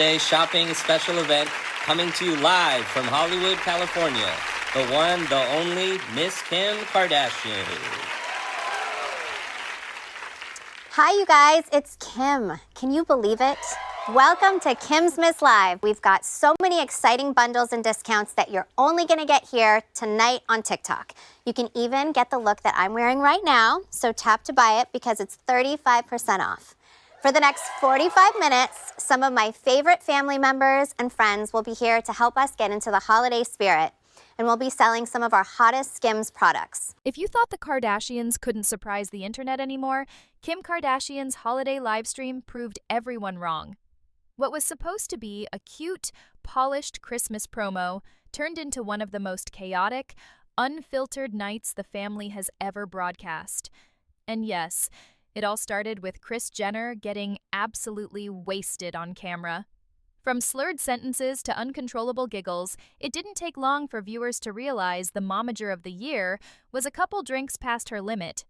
holiday shopping special event coming to you live from Hollywood, California. The one, the only, Miss Kim Kardashian. Hi, you guys. It's Kim. Can you believe it? Welcome to Kim's Miss Live. We've got so many exciting bundles and discounts that you're only going to get here tonight on TikTok. You can even get the look that I'm wearing right now, so tap to buy it because it's 35% off. For the next 45 minutes, some of my favorite family members and friends will be here to help us get into the holiday spirit, and we'll be selling some of our hottest Skims products. If you thought the Kardashians couldn't surprise the internet anymore, Kim Kardashian's holiday livestream proved everyone wrong. What was supposed to be a cute, polished Christmas promo turned into one of the most chaotic, unfiltered nights the family has ever broadcast. And yes, it all started with Kris Jenner getting absolutely wasted on camera. From slurred sentences to uncontrollable giggles, it didn't take long for viewers to realize the momager of the year was a couple drinks past her limit.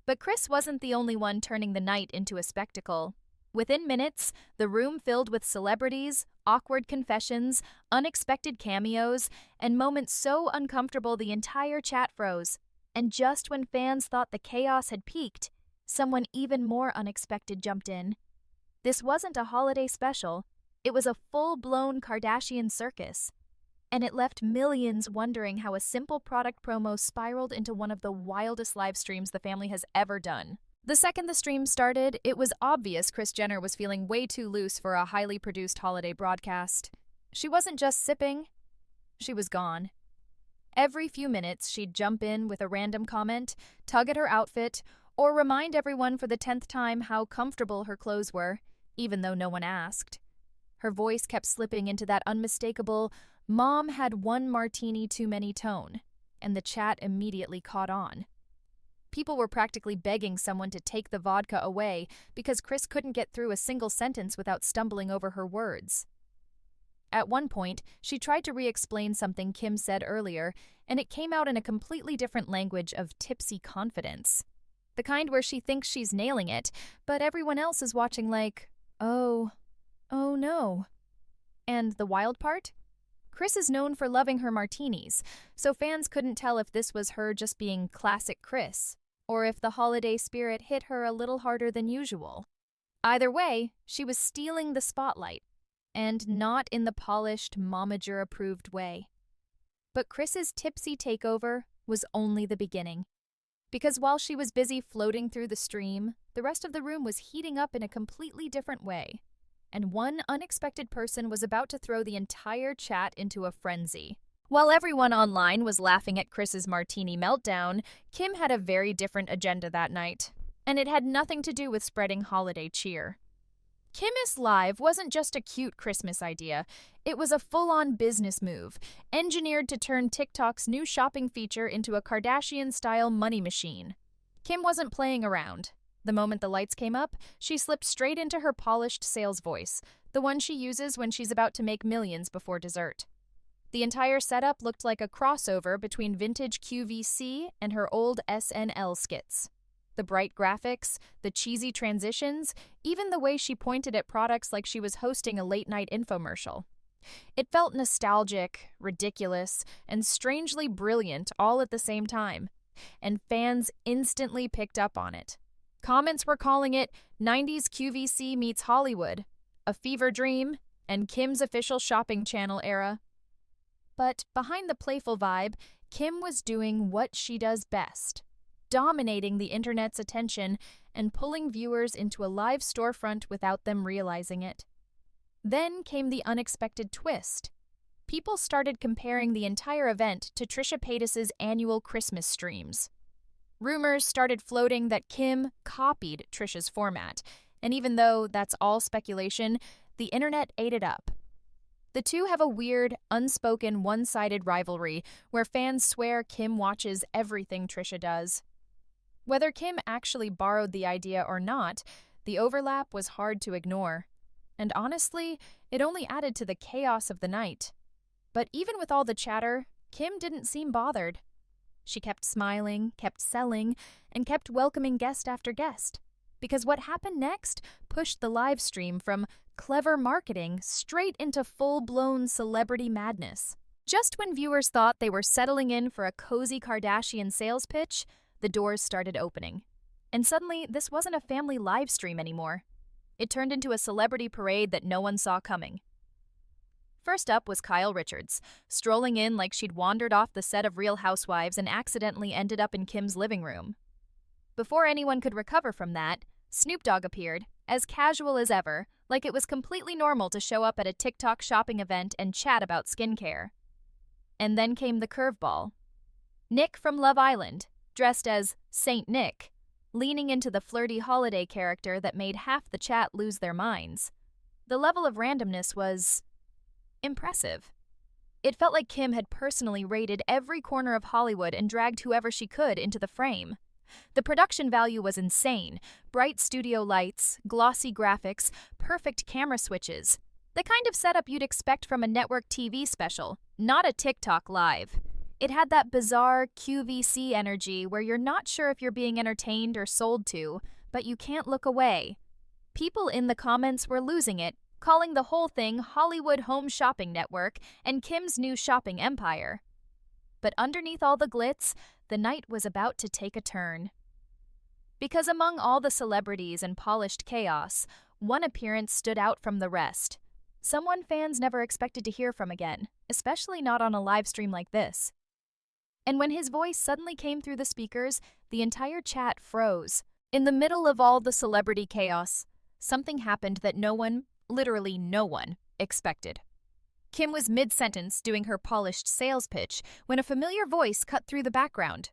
But Kris wasn't the only one turning the night into a spectacle. Within minutes, the room filled with celebrities, awkward confessions, unexpected cameos, and moments so uncomfortable the entire chat froze. And just when fans thought the chaos had peaked, someone even more unexpected jumped in. This wasn't a holiday special. It was a full-blown Kardashian circus. And it left millions wondering how a simple product promo spiraled into one of the wildest live streams the family has ever done. The second the stream started, it was obvious Kris Jenner was feeling way too loose for a highly produced holiday broadcast. She wasn't just sipping, she was gone. Every few minutes, she'd jump in with a random comment, tug at her outfit, or remind everyone for the 10th time how comfortable her clothes were, even though no one asked. Her voice kept slipping into that unmistakable, "Mom had one martini too many" tone, and the chat immediately caught on. People were practically begging someone to take the vodka away because Kris couldn't get through a single sentence without stumbling over her words. At one point, she tried to re-explain something Kim said earlier, and it came out in a completely different language of tipsy confidence. The kind where she thinks she's nailing it, but everyone else is watching like, oh no. And the wild part? Kris is known for loving her martinis, so fans couldn't tell if this was her just being classic Kris, or if the holiday spirit hit her a little harder than usual. Either way, she was stealing the spotlight, and not in the polished, momager-approved way. But Kris's tipsy takeover was only the beginning. Because while she was busy floating through the stream, the rest of the room was heating up in a completely different way. And one unexpected person was about to throw the entire chat into a frenzy. While everyone online was laughing at Kris's martini meltdown, Kim had a very different agenda that night, and it had nothing to do with spreading holiday cheer. Kim is Live wasn't just a cute Christmas idea, it was a full-on business move, engineered to turn TikTok's new shopping feature into a Kardashian-style money machine. Kim wasn't playing around. The moment the lights came up, she slipped straight into her polished sales voice, the one she uses when she's about to make millions before dessert. The entire setup looked like a crossover between vintage QVC and her old SNL skits. The bright graphics, the cheesy transitions, even the way she pointed at products like she was hosting a late-night infomercial. It felt nostalgic, ridiculous, and strangely brilliant all at the same time, and fans instantly picked up on it. Comments were calling it 90s QVC meets Hollywood, a fever dream, and Kim's official shopping channel era. But behind the playful vibe, Kim was doing what she does best, dominating the internet's attention and pulling viewers into a live storefront without them realizing it. Then came the unexpected twist. People started comparing the entire event to Trisha Paytas's annual Christmas streams. Rumors started floating that Kim copied Trisha's format, and even though that's all speculation, the internet ate it up. The two have a weird, unspoken, one-sided rivalry where fans swear Kim watches everything Trisha does. Whether Kim actually borrowed the idea or not, the overlap was hard to ignore. And honestly, it only added to the chaos of the night. But even with all the chatter, Kim didn't seem bothered. She kept smiling, kept selling, and kept welcoming guest after guest. Because what happened next pushed the live stream from clever marketing straight into full-blown celebrity madness. Just when viewers thought they were settling in for a cozy Kardashian sales pitch, the doors started opening. And suddenly, this wasn't a family live stream anymore. It turned into a celebrity parade that no one saw coming. First up was Kyle Richards, strolling in like she'd wandered off the set of Real Housewives and accidentally ended up in Kim's living room. Before anyone could recover from that, Snoop Dogg appeared, as casual as ever, like it was completely normal to show up at a TikTok shopping event and chat about skincare. And then came the curveball. Nick from Love Island, dressed as Saint Nick, leaning into the flirty holiday character that made half the chat lose their minds. The level of randomness was impressive. It felt like Kim had personally raided every corner of Hollywood and dragged whoever she could into the frame. The production value was insane. Bright studio lights, glossy graphics, perfect camera switches. The kind of setup you'd expect from a network TV special, not a TikTok live. It had that bizarre QVC energy where you're not sure if you're being entertained or sold to, but you can't look away. People in the comments were losing it, calling the whole thing Hollywood Home Shopping Network and Kim's new shopping empire. But underneath all the glitz, the night was about to take a turn. Because among all the celebrities and polished chaos, one appearance stood out from the rest. Someone fans never expected to hear from again, especially not on a live stream like this. And when his voice suddenly came through the speakers, the entire chat froze. In the middle of all the celebrity chaos, something happened that no one, literally no one, expected. Kim was mid-sentence doing her polished sales pitch when a familiar voice cut through the background.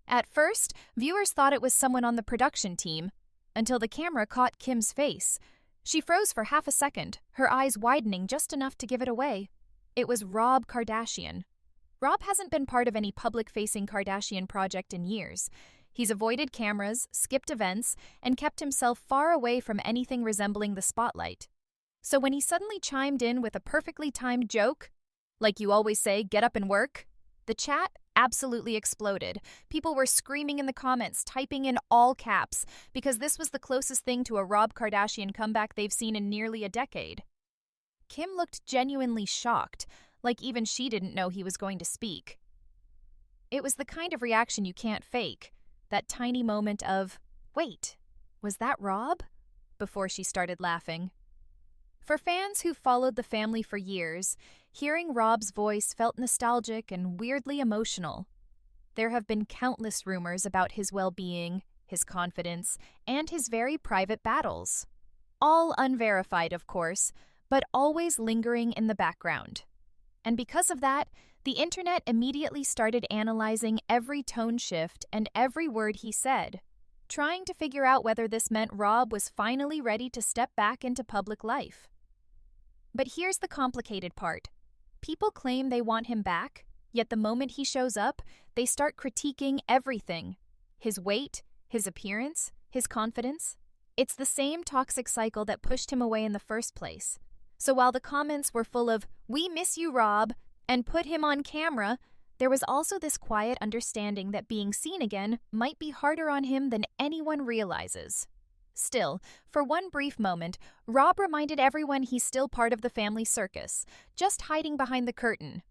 At first, viewers thought it was someone on the production team, until the camera caught Kim's face. She froze for half a second, her eyes widening just enough to give it away. It was Rob Kardashian. Rob hasn't been part of any public-facing Kardashian project in years. He's avoided cameras, skipped events, and kept himself far away from anything resembling the spotlight. So when he suddenly chimed in with a perfectly timed joke, like you always say, get up and work, the chat absolutely exploded. People were screaming in the comments, typing in all caps, because this was the closest thing to a Rob Kardashian comeback they've seen in nearly a decade. Kim looked genuinely shocked, like even she didn't know he was going to speak. It was the kind of reaction you can't fake, that tiny moment of, wait, was that Rob? Before she started laughing. For fans who followed the family for years, hearing Rob's voice felt nostalgic and weirdly emotional. There have been countless rumors about his well-being, his confidence, and his very private battles. All unverified, of course, but always lingering in the background. And because of that, the internet immediately started analyzing every tone shift and every word he said, trying to figure out whether this meant Rob was finally ready to step back into public life. But here's the complicated part. People claim they want him back, yet the moment he shows up, they start critiquing everything. His weight, his appearance, his confidence. It's the same toxic cycle that pushed him away in the first place. So while the comments were full of, "We miss you, Rob," and "put him on camera," there was also this quiet understanding that being seen again might be harder on him than anyone realizes. Still, for one brief moment, Rob reminded everyone he's still part of the family circus, just hiding behind the curtain.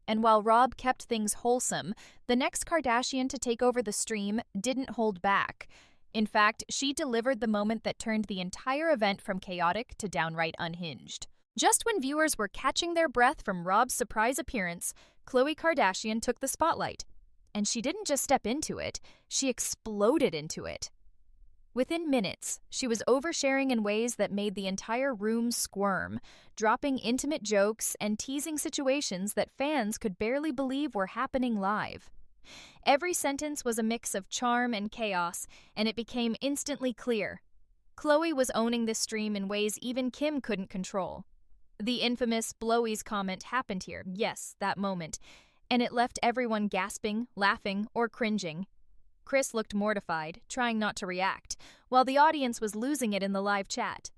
And while Rob kept things wholesome, the next Kardashian to take over the stream didn't hold back. In fact, she delivered the moment that turned the entire event from chaotic to downright unhinged. Just when viewers were catching their breath from Rob's surprise appearance, Khloe Kardashian took the spotlight. And she didn't just step into it, she exploded into it. Within minutes, she was oversharing in ways that made the entire room squirm, dropping intimate jokes and teasing situations that fans could barely believe were happening live. Every sentence was a mix of charm and chaos, and it became instantly clear. Khloe was owning this stream in ways even Kim couldn't control. The infamous Blowies comment happened here, yes, that moment, and it left everyone gasping, laughing, or cringing. Kris looked mortified, trying not to react, while the audience was losing it in the live chat.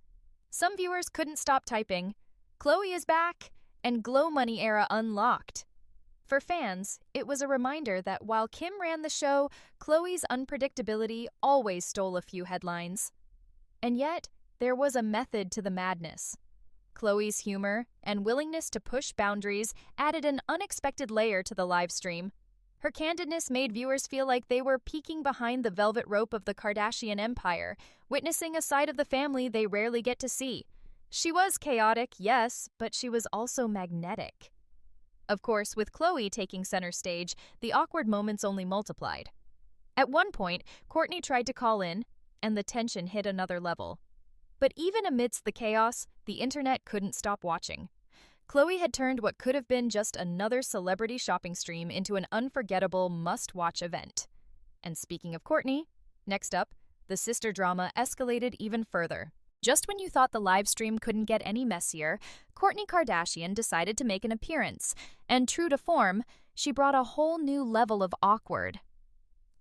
Some viewers couldn't stop typing, "Khloe is back," and "Glow Money era unlocked." For fans, it was a reminder that while Kim ran the show, Khloe's unpredictability always stole a few headlines. And yet, there was a method to the madness. Khloe's humor and willingness to push boundaries added an unexpected layer to the live stream. Her candidness made viewers feel like they were peeking behind the velvet rope of the Kardashian empire, witnessing a side of the family they rarely get to see. She was chaotic, yes, but she was also magnetic. Of course, with Khloe taking center stage, the awkward moments only multiplied. At one point, Kourtney tried to call in, and the tension hit another level. But even amidst the chaos, the internet couldn't stop watching. Khloe had turned what could have been just another celebrity shopping stream into an unforgettable must-watch event. And speaking of Kourtney, next up, the sister drama escalated even further. Just when you thought the live stream couldn't get any messier, Kourtney Kardashian decided to make an appearance, and true to form, she brought a whole new level of awkward.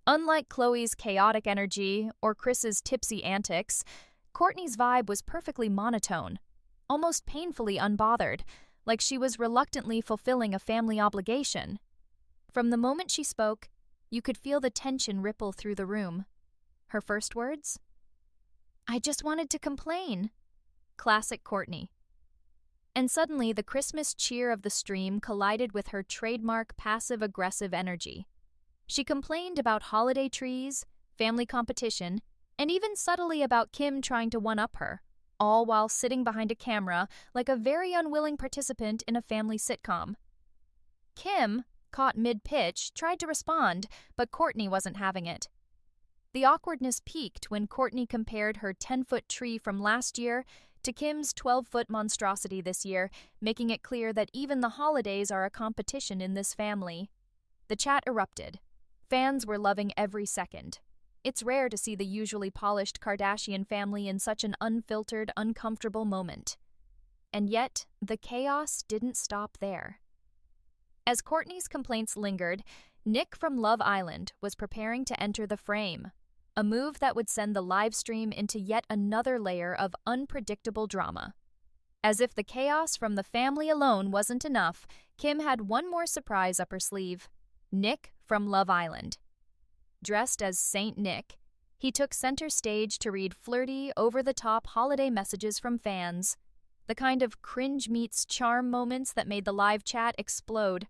Unlike Khloe's chaotic energy or Kris's tipsy antics, Kourtney's vibe was perfectly monotone, almost painfully unbothered, like she was reluctantly fulfilling a family obligation. From the moment she spoke, you could feel the tension ripple through the room. Her first words? "I just wanted to complain." Classic Kourtney. And suddenly, the Christmas cheer of the stream collided with her trademark passive-aggressive energy. She complained about holiday trees, family competition, and even subtly about Kim trying to one-up her, all while sitting behind a camera like a very unwilling participant in a family sitcom. Kim, caught mid-pitch, tried to respond, but Kourtney wasn't having it. The awkwardness peaked when Kourtney compared her 10-foot tree from last year to Kim's 12-foot monstrosity this year, making it clear that even the holidays are a competition in this family. The chat erupted. Fans were loving every second. It's rare to see the usually polished Kardashian family in such an unfiltered, uncomfortable moment. And yet, the chaos didn't stop there. As Kourtney's complaints lingered, Nick from Love Island was preparing to enter the frame, a move that would send the live stream into yet another layer of unpredictable drama. As if the chaos from the family alone wasn't enough, Kim had one more surprise up her sleeve: Nick from Love Island. Dressed as Saint Nick, he took center stage to read flirty, over-the-top holiday messages from fans, the kind of cringe meets charm moments that made the live chat explode.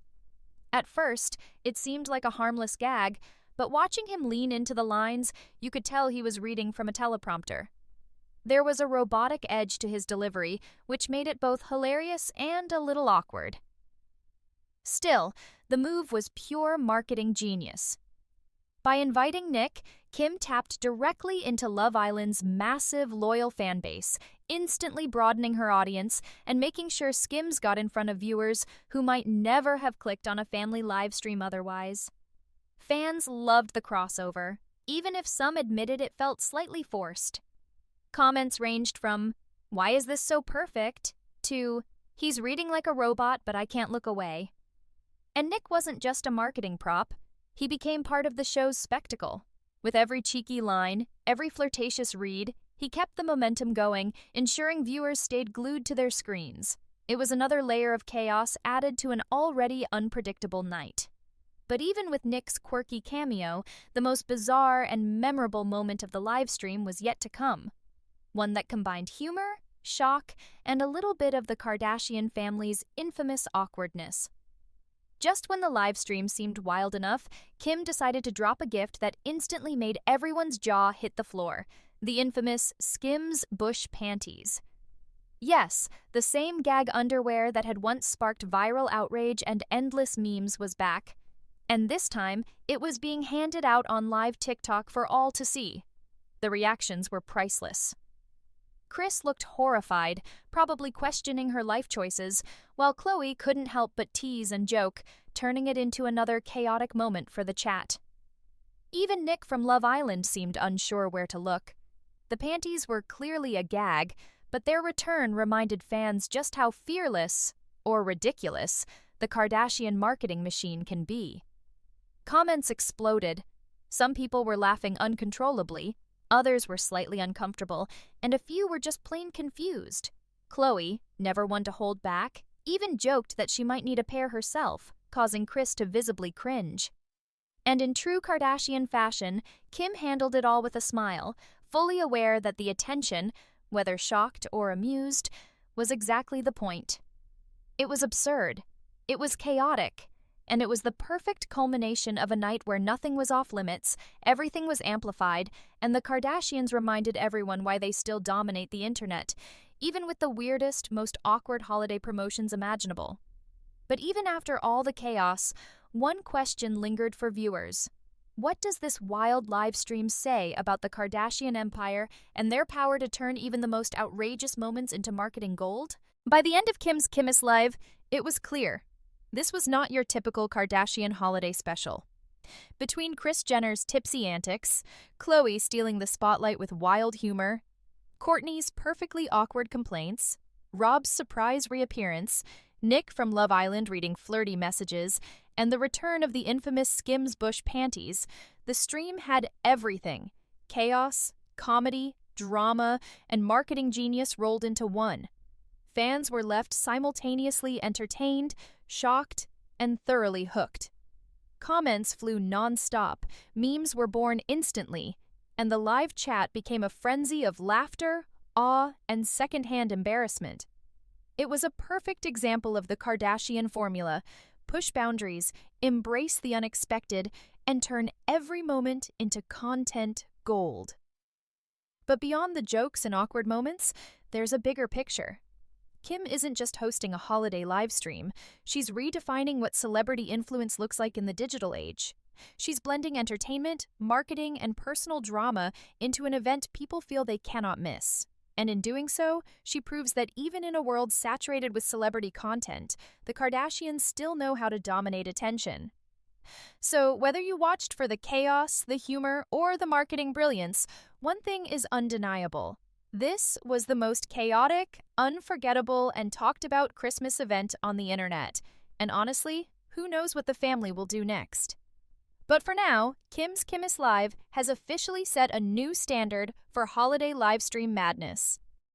At first, it seemed like a harmless gag, but watching him lean into the lines, you could tell he was reading from a teleprompter. There was a robotic edge to his delivery, which made it both hilarious and a little awkward. Still, the move was pure marketing genius. By inviting Nick, Kim tapped directly into Love Island's massive, loyal fan base, instantly broadening her audience and making sure Skims got in front of viewers who might never have clicked on a family live stream otherwise. Fans loved the crossover, even if some admitted it felt slightly forced. Comments ranged from, "Why is this so perfect?" to, "He's reading like a robot, but I can't look away." And Nick wasn't just a marketing prop. He became part of the show's spectacle. With every cheeky line, every flirtatious read, he kept the momentum going, ensuring viewers stayed glued to their screens. It was another layer of chaos added to an already unpredictable night. But even with Nick's quirky cameo, the most bizarre and memorable moment of the livestream was yet to come. One that combined humor, shock, and a little bit of the Kardashian family's infamous awkwardness. Just when the livestream seemed wild enough, Kim decided to drop a gift that instantly made everyone's jaw hit the floor: the infamous Skims Bush panties. Yes, the same gag underwear that had once sparked viral outrage and endless memes was back. And this time, it was being handed out on live TikTok for all to see. The reactions were priceless. Kris looked horrified, probably questioning her life choices, while Khloe couldn't help but tease and joke, turning it into another chaotic moment for the chat. Even Nick from Love Island seemed unsure where to look. The panties were clearly a gag, but their return reminded fans just how fearless, or ridiculous, the Kardashian marketing machine can be. Comments exploded. Some people were laughing uncontrollably, others were slightly uncomfortable, and a few were just plain confused. Khloe, never one to hold back, even joked that she might need a pair herself, causing Kris to visibly cringe. And in true Kardashian fashion, Kim handled it all with a smile, fully aware that the attention, whether shocked or amused, was exactly the point. It was absurd. It was chaotic. And it was the perfect culmination of a night where nothing was off limits, everything was amplified, and the Kardashians reminded everyone why they still dominate the internet, even with the weirdest, most awkward holiday promotions imaginable. But even after all the chaos, one question lingered for viewers. What does this wild live stream say about the Kardashian empire and their power to turn even the most outrageous moments into marketing gold? By the end of Kim's Kimmist Live, it was clear. This was not your typical Kardashian holiday special. Between Kris Jenner's tipsy antics, Khloe stealing the spotlight with wild humor, Kourtney's perfectly awkward complaints, Rob's surprise reappearance, Nick from Love Island reading flirty messages, and the return of the infamous Skims bush panties, the stream had everything: chaos, comedy, drama, and marketing genius rolled into one. Fans were left simultaneously entertained, shocked, and thoroughly hooked. Comments flew non-stop, memes were born instantly, and the live chat became a frenzy of laughter, awe, and secondhand embarrassment. It was a perfect example of the Kardashian formula: push boundaries, embrace the unexpected, and turn every moment into content gold. But beyond the jokes and awkward moments, there's a bigger picture. Kim isn't just hosting a holiday live stream, she's redefining what celebrity influence looks like in the digital age. She's blending entertainment, marketing, and personal drama into an event people feel they cannot miss. And in doing so, she proves that even in a world saturated with celebrity content, the Kardashians still know how to dominate attention. So, whether you watched for the chaos, the humor, or the marketing brilliance, one thing is undeniable. This was the most chaotic, unforgettable, and talked about Christmas event on the internet. And honestly, who knows what the family will do next? But for now, Kim's Kimmist Live has officially set a new standard for holiday livestream madness.